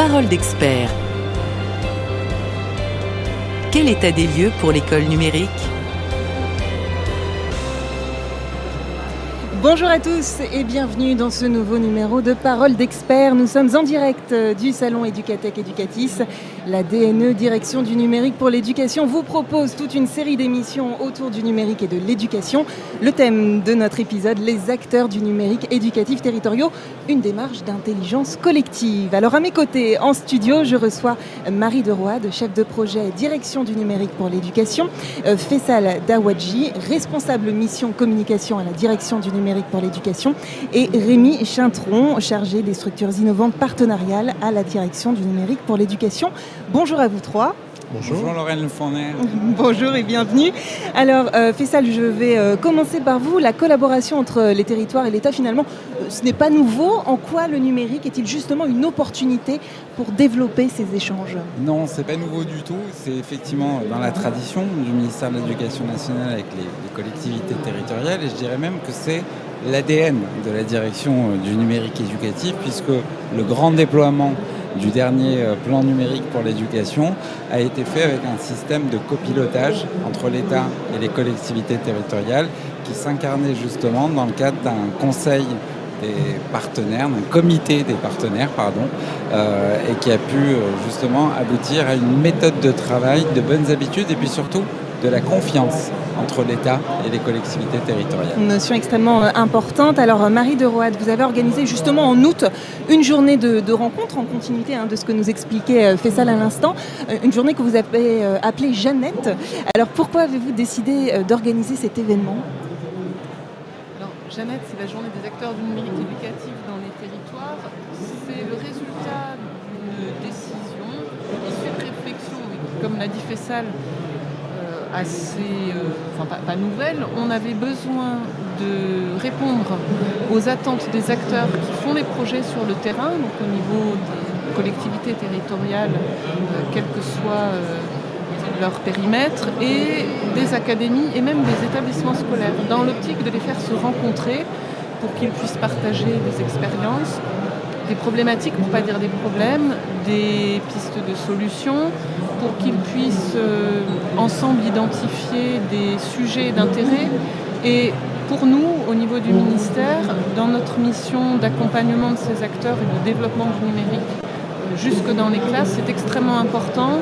Parole d'expert. Quel état des lieux pour l'école numérique ? Bonjour à tous et bienvenue dans ce nouveau numéro de Parole d'expert. Nous sommes en direct du salon Educatech Educatis. La DNE, Direction du numérique pour l'éducation, vous propose toute une série d'émissions autour du numérique et de l'éducation. Le thème de notre épisode, les acteurs du numérique éducatif territoriaux, une démarche d'intelligence collective. Alors à mes côtés, en studio, je reçois Marie de Roide, chef de projet Direction du numérique pour l'éducation, Faisal Dawadji, responsable mission communication à la Direction du numérique pour l'éducation, et Rémi Chintron, chargé des structures innovantes partenariales à la Direction du numérique pour l'éducation. Bonjour à vous trois. Bonjour Lorraine Fournet. Bonjour et bienvenue. Alors Faisal, je vais commencer par vous. La collaboration entre les territoires et l'État, finalement, ce n'est pas nouveau. En quoi le numérique est-il justement une opportunité pour développer ces échanges ? Non, c'est pas nouveau du tout. C'est effectivement dans la tradition du ministère de l'Éducation nationale avec les collectivités territoriales, et je dirais même que c'est l'ADN de la direction du numérique éducatif, puisque le grand déploiement du dernier plan numérique pour l'éducation a été fait avec un système de copilotage entre l'État et les collectivités territoriales qui s'incarnait justement dans le cadre d'un conseil des partenaires, d'un comité des partenaires, et qui a pu justement aboutir à une méthode de travail, de bonnes habitudes et puis surtout de la confiance entre l'État et les collectivités territoriales. Une notion extrêmement importante. Alors Marie de Roide, vous avez organisé justement en août une journée de rencontre en continuité de ce que nous expliquait Faisal à l'instant, une journée que vous avez appelée Jeannette. Alors pourquoi avez-vous décidé d'organiser cet événement ? Alors Jeannette, c'est la journée des acteurs du numérique éducatif dans les territoires. C'est le résultat d'une décision issue de réflexion, comme l'a dit Faisal, pas nouvelle. On avait besoin de répondre aux attentes des acteurs qui font les projets sur le terrain, donc au niveau des collectivités territoriales, quel que soit leur périmètre, et des académies et même des établissements scolaires, dans l'optique de les faire se rencontrer pour qu'ils puissent partager des expériences, des problématiques, pour ne pas dire des problèmes, des pistes de solutions, pour qu'ils puissent ensemble identifier des sujets d'intérêt. Et pour nous, au niveau du ministère, dans notre mission d'accompagnement de ces acteurs et de développement du numérique jusque dans les classes, c'est extrêmement important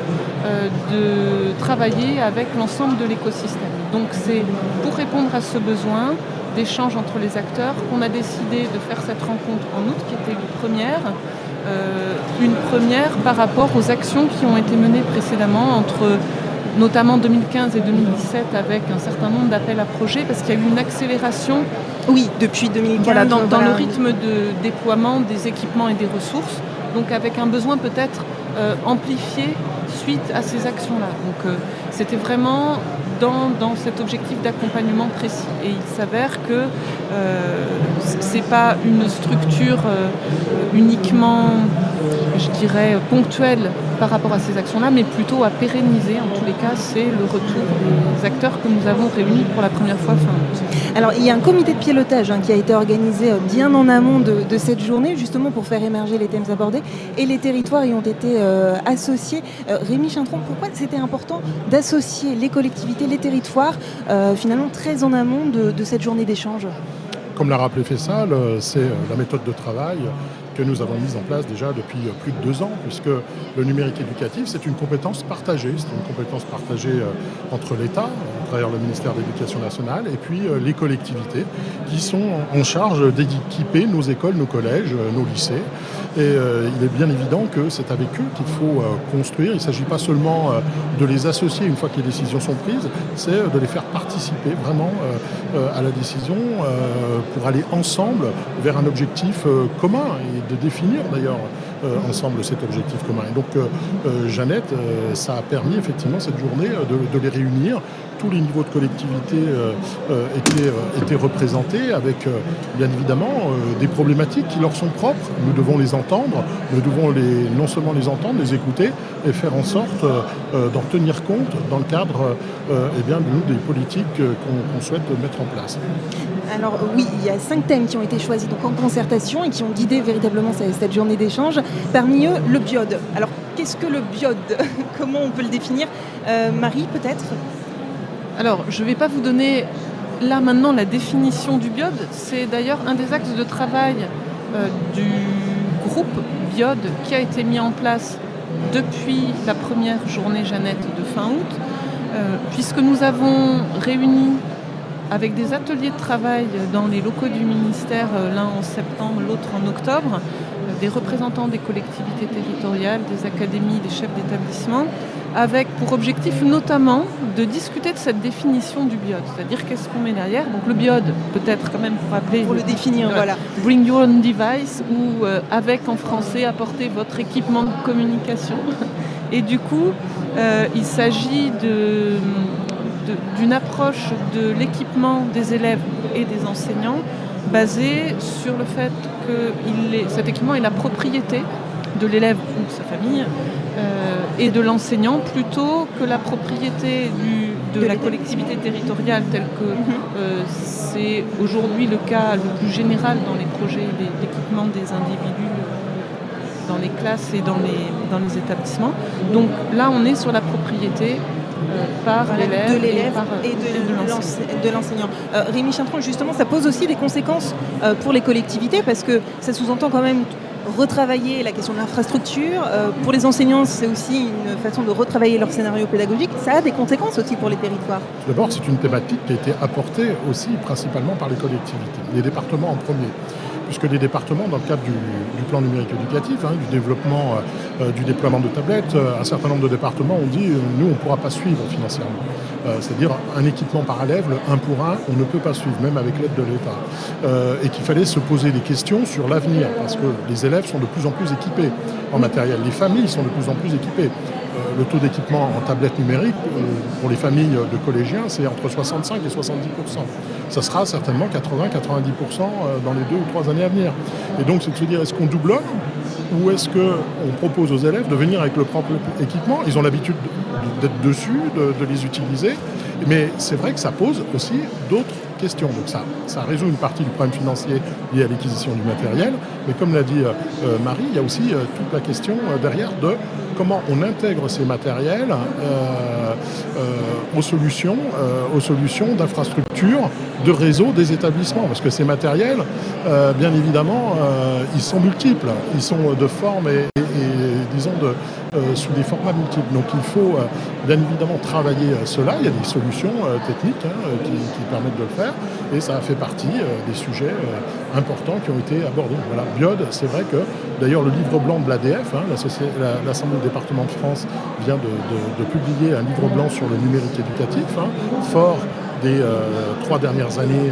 de travailler avec l'ensemble de l'écosystème. Donc c'est pour répondre à ce besoin d'échange entre les acteurs qu'on a décidé de faire cette rencontre en août, qui était une première par rapport aux actions qui ont été menées précédemment entre notamment 2015 et 2017 avec un certain nombre d'appels à projets, parce qu'il y a eu une accélération. Oui, depuis 2015. Voilà, dans le rythme de déploiement des équipements et des ressources, donc avec un besoin peut-être amplifié suite à ces actions-là. Donc c'était vraiment dans cet objectif d'accompagnement précis. Et il s'avère que ce n'est pas une structure uniquement, je dirais, ponctuelle par rapport à ces actions-là, mais plutôt à pérenniser. En tous les cas, c'est le retour des acteurs que nous avons réunis pour la première fois fin août. Alors, il y a un comité de pilotage qui a été organisé bien en amont de cette journée, justement pour faire émerger les thèmes abordés, et les territoires y ont été associés. Rémi Chintron, pourquoi c'était important d'associer les collectivités, les territoires, finalement très en amont de cette journée d'échange ? Comme l'a rappelé Faisal, c'est la méthode de travail que nous avons mise en place déjà depuis plus de 2 ans, puisque le numérique éducatif, c'est une compétence partagée. C'est une compétence partagée entre l'État, à travers le ministère de l'Éducation nationale, et puis les collectivités, qui sont en charge d'équiper nos écoles, nos collèges, nos lycées. Et il est bien évident que c'est avec eux qu'il faut construire. Il ne s'agit pas seulement de les associer une fois que les décisions sont prises, c'est de les faire participer vraiment à la décision pour aller ensemble vers un objectif commun et de définir d'ailleurs ensemble cet objectif commun. Et donc Jeannette, ça a permis effectivement cette journée de les réunir tous les niveaux de collectivité étaient représentés avec, bien évidemment, des problématiques qui leur sont propres. Nous devons les entendre, nous devons non seulement les entendre, les écouter et faire en sorte d'en tenir compte dans le cadre des politiques qu'on souhaite mettre en place. Alors oui, il y a 5 thèmes qui ont été choisis donc en concertation et qui ont guidé véritablement cette journée d'échange. Parmi eux, le biode. Alors qu'est-ce que le biode? Comment on peut le définir? Marie, peut-être? Alors, je ne vais pas vous donner là maintenant la définition du biode. C'est d'ailleurs un des axes de travail du groupe biode qui a été mis en place depuis la première journée Jeannette de fin août, puisque nous avons réuni avec des ateliers de travail dans les locaux du ministère, l'un en septembre, l'autre en octobre, des représentants des collectivités territoriales, des académies, des chefs d'établissement, avec pour objectif notamment de discuter de cette définition du biode, c'est-à-dire qu'est-ce qu'on met derrière. Donc le biode, peut-être quand même pour appeler... Pour le définir, voilà. Bring your own device ou avec en français, apportez votre équipement de communication. Et du coup, il s'agit d'une approche de l'équipement des élèves et des enseignants basée sur le fait que cet équipement est la propriété de l'élève ou de sa famille et de l'enseignant plutôt que la propriété de la collectivité territoriale telle que c'est aujourd'hui le cas le plus général dans les projets d'équipement des individus dans les classes et dans les établissements. Donc là on est sur la propriété par l'élève et de l'enseignant. Rémi Chintron, justement, ça pose aussi des conséquences pour les collectivités parce que ça sous-entend quand même retravailler la question de l'infrastructure. Pour les enseignants, c'est aussi une façon de retravailler leur scénario pédagogique. Ça a des conséquences aussi pour les territoires. D'abord, c'est une thématique qui a été apportée aussi principalement par les collectivités, les départements en premier. Puisque les départements, dans le cadre du plan numérique éducatif, du développement, du déploiement de tablettes, un certain nombre de départements ont dit nous, on ne pourra pas suivre financièrement. C'est-à-dire un équipement par élève, le 1 pour 1, on ne peut pas suivre, même avec l'aide de l'État. Et qu'il fallait se poser des questions sur l'avenir, parce que les élèves sont de plus en plus équipés en matériel, les familles sont de plus en plus équipées. Le taux d'équipement en tablette numérique pour les familles de collégiens, c'est entre 65 et 70%. Ça sera certainement 80-90% dans les 2 ou 3 années à venir. Et donc, c'est de se dire, est-ce qu'on doublonne ou est-ce qu'on propose aux élèves de venir avec le propre équipement? Ils ont l'habitude d'être dessus, de les utiliser. Mais c'est vrai que ça pose aussi d'autres questions. Donc ça résout une partie du problème financier lié à l'acquisition du matériel. Mais comme l'a dit Marie, il y a aussi toute la question derrière de comment on intègre ces matériels aux solutions d'infrastructures, de réseau des établissements. Parce que ces matériels, bien évidemment, ils sont multiples. Ils sont de forme et disons sous des formats multiples. Donc il faut bien évidemment travailler cela. Il y a des solutions techniques qui permettent de le faire et ça a fait partie des sujets importants qui ont été abordés. Voilà, biode, c'est vrai que d'ailleurs le livre blanc de l'ADF, l'Assemblée des départements de France vient de publier un livre blanc sur le numérique éducatif, fort des 3 dernières années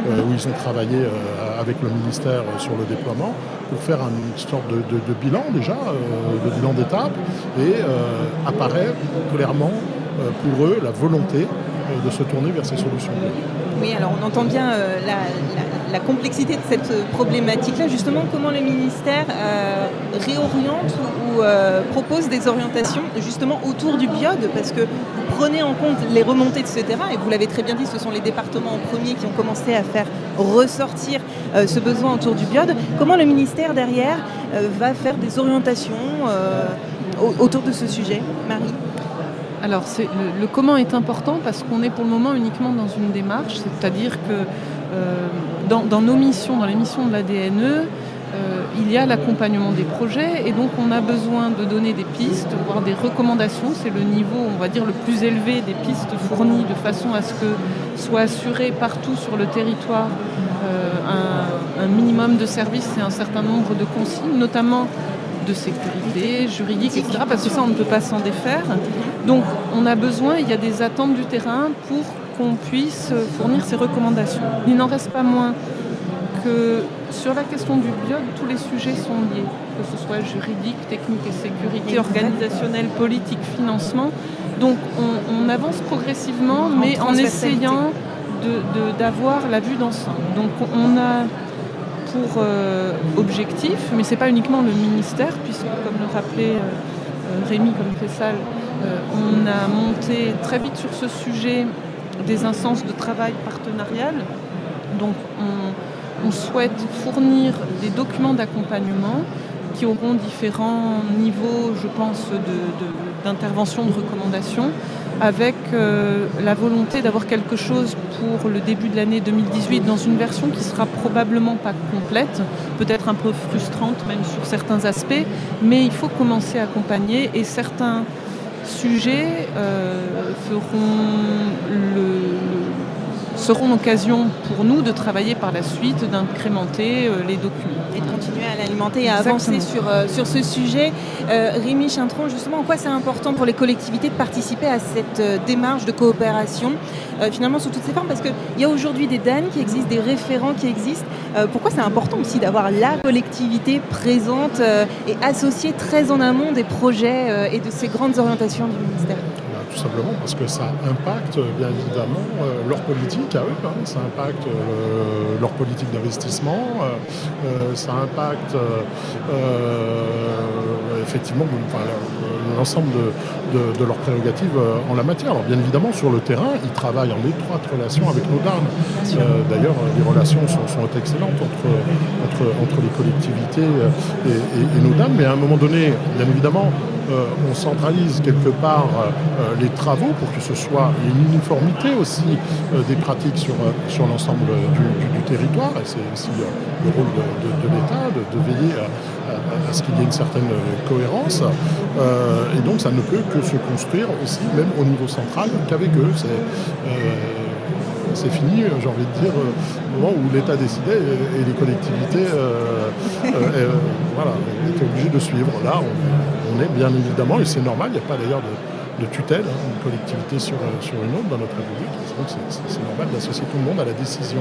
où ils ont travaillé avec le ministère sur le déploiement pour faire une sorte de bilan déjà, de bilan d'étape et apparaît clairement pour eux la volonté de se tourner vers ces solutions. Oui, alors on entend bien la complexité de cette problématique-là. Justement, comment le ministère réoriente ou propose des orientations justement autour du biode, parce que vous prenez en compte les remontées de ce terrain, et vous l'avez très bien dit, ce sont les départements en premier qui ont commencé à faire ressortir ce besoin autour du biode. Comment le ministère derrière va faire des orientations autour de ce sujet, Marie ? Alors, le comment est important parce qu'on est pour le moment uniquement dans une démarche, c'est-à-dire que dans nos missions, dans les missions de la DNE, il y a l'accompagnement des projets et donc on a besoin de donner des pistes, voire des recommandations. C'est le niveau, on va dire, le plus élevé des pistes fournies de façon à ce que soit assuré partout sur le territoire un minimum de services et un certain nombre de consignes, notamment de sécurité, juridique, etc. Parce que ça, on ne peut pas s'en défaire. Donc, on a besoin, il y a des attentes du terrain pour qu'on puisse fournir ces recommandations. Il n'en reste pas moins que sur la question du biode, tous les sujets sont liés, que ce soit juridique, technique et sécurité, organisationnel, politique, financement. Donc on avance progressivement, mais en essayant d'avoir la vue d'ensemble. Donc on a pour objectif, mais ce n'est pas uniquement le ministère, puisque comme le rappelait Rémi Colm-Fessal, on a monté très vite sur ce sujet des instances de travail partenariales. Donc on souhaite fournir des documents d'accompagnement qui auront différents niveaux, je pense, d'intervention, de recommandation, avec la volonté d'avoir quelque chose pour le début de l'année 2018 dans une version qui sera probablement pas complète, peut-être un peu frustrante même sur certains aspects, mais il faut commencer à accompagner et certains sujets seront l'occasion pour nous de travailler par la suite, d'incrémenter les documents. Et de continuer à l'alimenter et à avancer sur ce sujet. Rémi Chintron, justement, en quoi c'est important pour les collectivités de participer à cette démarche de coopération, finalement sous toutes ses formes? Parce qu'il y a aujourd'hui des DAN qui existent, des référents qui existent. Pourquoi c'est important aussi d'avoir la collectivité présente et associée très en amont des projets et de ces grandes orientations du ministère? Tout simplement parce que ça impacte bien évidemment leur politique à eux, ça impacte leur politique d'investissement, ça impacte effectivement l'ensemble de leurs prérogatives en la matière. Alors bien évidemment sur le terrain, ils travaillent en étroite relation avec nos DAN. D'ailleurs les relations sont excellentes entre les collectivités et nos DAN, mais à un moment donné, bien évidemment, on centralise quelque part les travaux pour que ce soit une uniformité aussi des pratiques sur l'ensemble du territoire. Et c'est aussi le rôle de l'État de veiller à ce qu'il y ait une certaine cohérence. Et donc ça ne peut que se construire aussi, même au niveau central, qu'avec eux. C'est fini, j'ai envie de dire, au moment où l'État décidait et les collectivités étaient obligées de suivre. Là, on est bien évidemment, et c'est normal, il n'y a pas d'ailleurs de tutelle, une collectivité sur une autre dans notre République. Donc c'est normal d'associer tout le monde à la décision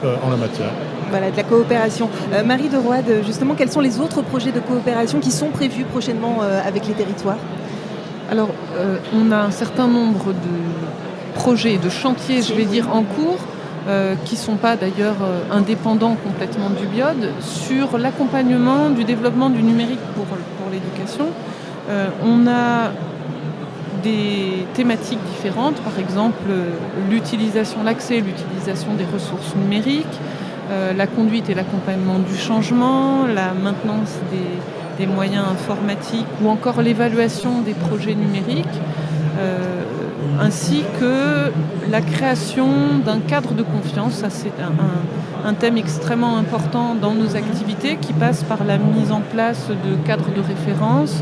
en la matière. Voilà, de la coopération. Marie de Roide, justement, quels sont les autres projets de coopération qui sont prévus prochainement avec les territoires? Alors, on a un certain nombre de projets, de chantiers, je vais dire, en cours, qui ne sont pas d'ailleurs indépendants complètement du BIOD, sur l'accompagnement du développement du numérique pour l'éducation. On a des thématiques différentes, par exemple l'accès et l'utilisation des ressources numériques, la conduite et l'accompagnement du changement, la maintenance des moyens informatiques ou encore l'évaluation des projets numériques, ainsi que la création d'un cadre de confiance. Ça, c'est un thème extrêmement important dans nos activités qui passe par la mise en place de cadres de référence,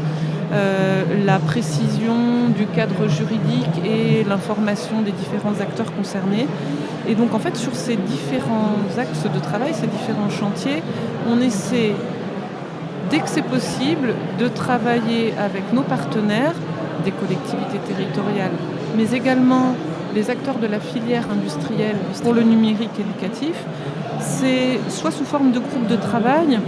la précision du cadre juridique et l'information des différents acteurs concernés. Et donc en fait sur ces différents axes de travail, ces différents chantiers, on essaie dès que c'est possible de travailler avec nos partenaires, des collectivités territoriales, mais également les acteurs de la filière industrielle pour le numérique éducatif. C'est soit sous forme de groupe de travail,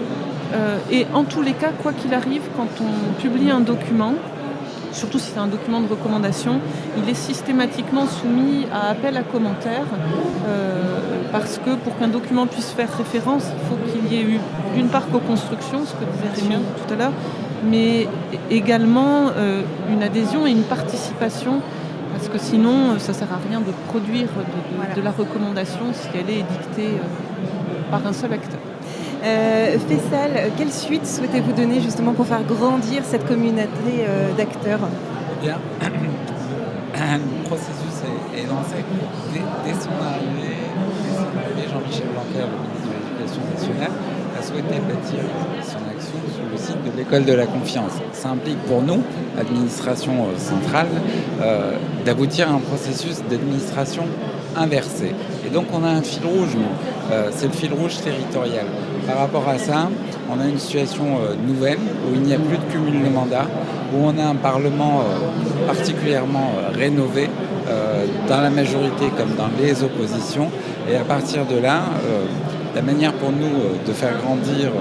et en tous les cas, quoi qu'il arrive, quand on publie un document, surtout si c'est un document de recommandation, il est systématiquement soumis à appel à commentaires, parce que pour qu'un document puisse faire référence, il faut qu'il y ait eu d'une part co-construction, ce que disait Rémi tout à l'heure, mais également une adhésion et une participation, parce que sinon ça ne sert à rien de produire de la recommandation si elle est édictée par un seul acteur. Fessal, quelle suite souhaitez-vous donner justement pour faire grandir cette communauté d'acteurs? Eh bien, le processus est lancé. Dès son arrivée, Jean-Michel Blanquer, le ministre de l'Éducation nationale, a souhaité bâtir son action sur le site de l'école de la confiance. Ça implique pour nous, administration centrale, d'aboutir à un processus d'administration inversé. Et donc on a un fil rouge, nous. C'est le fil rouge territorial. Par rapport à ça, on a une situation nouvelle où il n'y a plus de cumul de mandats, où on a un Parlement particulièrement rénové, dans la majorité comme dans les oppositions. Et à partir de là, La manière pour nous de faire grandir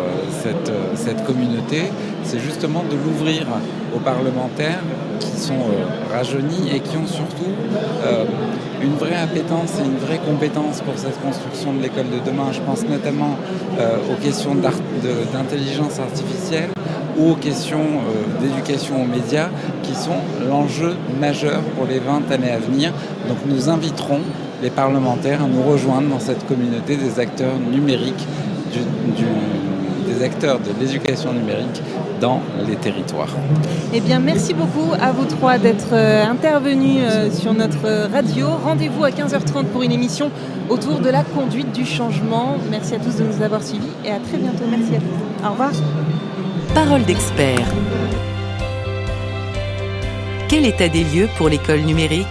cette communauté, c'est justement de l'ouvrir aux parlementaires qui sont rajeunis et qui ont surtout une vraie appétence et une vraie compétence pour cette construction de l'école de demain. Je pense notamment aux questions d'intelligence artificielle ou aux questions d'éducation aux médias qui sont l'enjeu majeur pour les 20 années à venir. Donc nous inviterons les parlementaires à nous rejoindre dans cette communauté des acteurs numériques, des acteurs de l'éducation numérique dans les territoires. Eh bien, merci beaucoup à vous trois d'être intervenus sur notre radio. Rendez-vous à 15h30 pour une émission autour de la conduite du changement. Merci à tous de nous avoir suivis et à très bientôt. Merci à tous. Au revoir. Parole d'expert. Quel état des lieux pour l'école numérique ?